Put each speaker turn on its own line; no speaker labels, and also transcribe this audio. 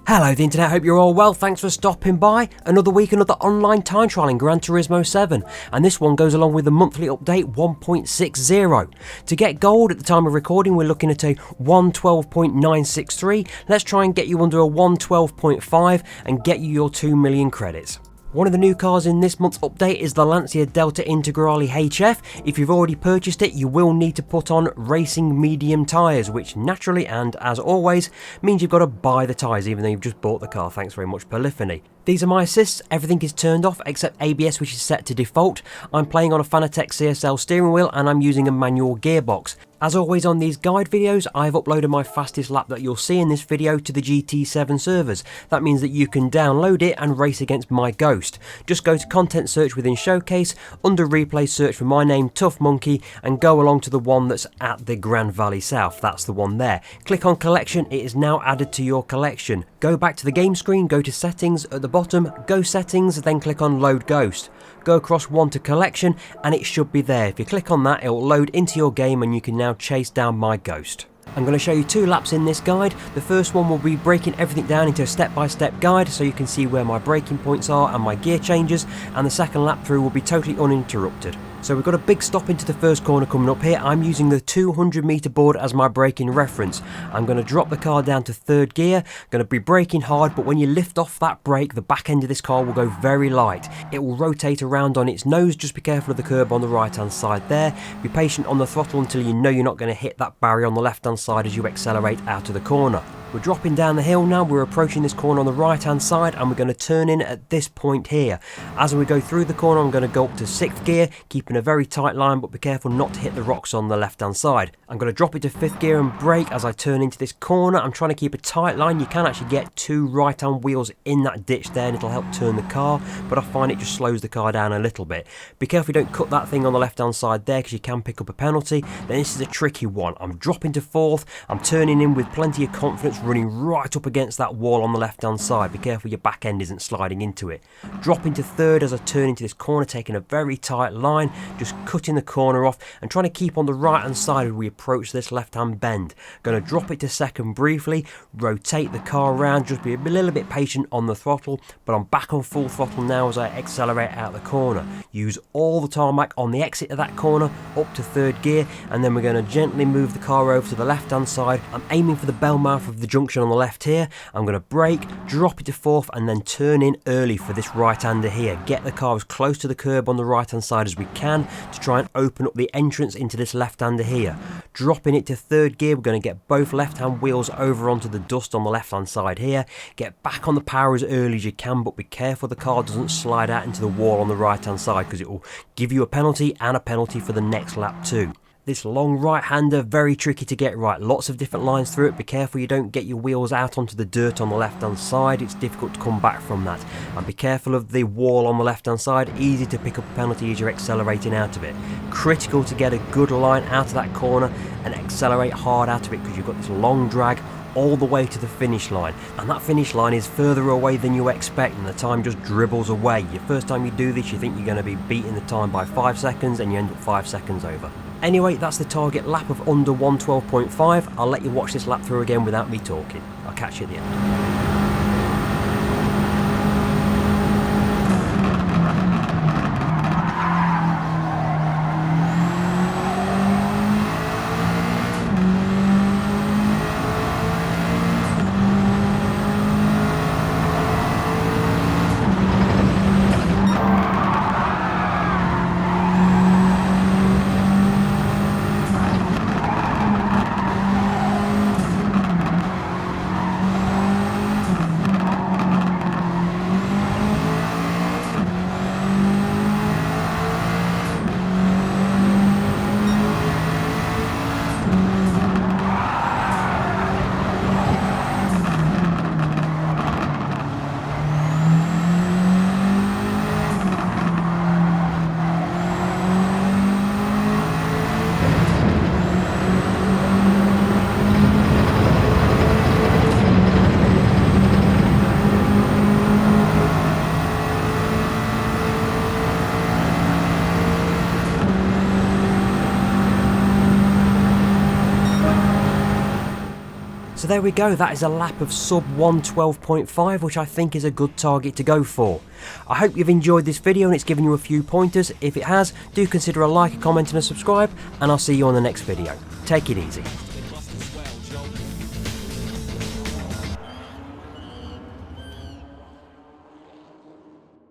Hello the internet, hope you're all well, thanks for stopping by. Another week, another online time trial in Gran Turismo 7, and this one goes along with the monthly update 1.60. To get gold at the time of recording, we're looking at a 112.963. Let's try and get you under a 112.5 and get you your 2 million credits. One of the new cars in this month's update is the Lancia Delta Integrale HF. If you've already purchased it, you will need to put on racing medium tyres, which naturally and as always means you've got to buy the tyres even though you've just bought the car. Thanks very much, Polyphony. These are my assists, everything is turned off except ABS, which is set to default. I'm playing on a Fanatec CSL steering wheel and I'm using a manual gearbox. As always on these guide videos, I've uploaded my fastest lap that you'll see in this video to the GT7 servers. That means that you can download it and race against my Ghost. Just go to content search within Showcase, under replay search for my name Tough Monkey and go along to the one that's at the Grand Valley South. That's the one there. Click on collection, it is now added to your collection. Go back to the game screen, go to settings at the bottom, go settings, then click on load Ghost. Go across one to collection and it should be there. If you click on that, it will load into your game and you can now chase down my Ghost. I'm going to show you two laps in this guide. The first one will be breaking everything down into a step-by-step guide so you can see where my braking points are and my gear changes, and the second lap through will be totally uninterrupted. So we've got a big stop into the first corner coming up here. I'm using the 200 meter board as my braking reference. I'm going to drop the car down to third gear, going to be braking hard, but when you lift off that brake, the back end of this car will go very light. It will rotate around on its nose, just be careful of the curb on the right hand side there. Be patient on the throttle until you know you're not going to hit that barrier on the left hand side as you accelerate out of the corner. We're dropping down the hill now, we're approaching this corner on the right hand side and we're going to turn in at this point here. As we go through the corner, I'm going to go up to 6th gear, keeping a very tight line, but be careful not to hit the rocks on the left hand side. I'm going to drop it to 5th gear and brake as I turn into this corner. I'm trying to keep a tight line. You can actually get two right hand wheels in that ditch there and it'll help turn the car, but I find it just slows the car down a little bit. Be careful you don't cut that thing on the left hand side there because you can pick up a penalty. Then this is a tricky one. I'm dropping to 4th, I'm turning in with plenty of confidence, running right up against that wall on the left hand side. Be careful your back end isn't sliding into it. Dropping to 3rd as I turn into this corner, taking a very tight line, just cutting the corner off and trying to keep on the right hand side as we approach this left hand bend. Going to drop it to 2nd briefly, rotate the car around, just be a little bit patient on the throttle, but I'm back on full throttle now as I accelerate out the corner. Use all the tarmac on the exit of that corner up to 3rd gear, and then we're going to gently move the car over to the left hand side. I'm aiming for the bell mouth of the junction on the left here. I'm going to brake, drop it to 4th and then turn in early for this right hander here. Get the car as close to the curb on the right hand side as we can to try and open up the entrance into this left hander here. Dropping it to 3rd gear, we're going to get both left hand wheels over onto the dust on the left hand side here. Get back on the power as early as you can, but be careful the car doesn't slide out into the wall on the right hand side because it will give you a penalty and a penalty for the next lap too. This long right-hander, very tricky to get right. Lots of different lines through it. Be careful you don't get your wheels out onto the dirt on the left-hand side. It's difficult to come back from that. And be careful of the wall on the left-hand side. Easy to pick up a penalty as you're accelerating out of it. Critical to get a good line out of that corner and accelerate hard out of it because you've got this long drag all the way to the finish line, and that finish line is further away than you expect and the time just dribbles away. Your first time you do this, you think you're going to be beating the time by 5 seconds and you end up 5 seconds over. Anyway, that's the target lap of under 112.5. I'll let you watch this lap through again without me talking. I'll catch you at the end. So there we go, that is a lap of sub 112.5, which I think is a good target to go for. I hope you've enjoyed this video and it's given you a few pointers. If it has, do consider a like, a comment and a subscribe, and I'll see you on the next video. Take it easy.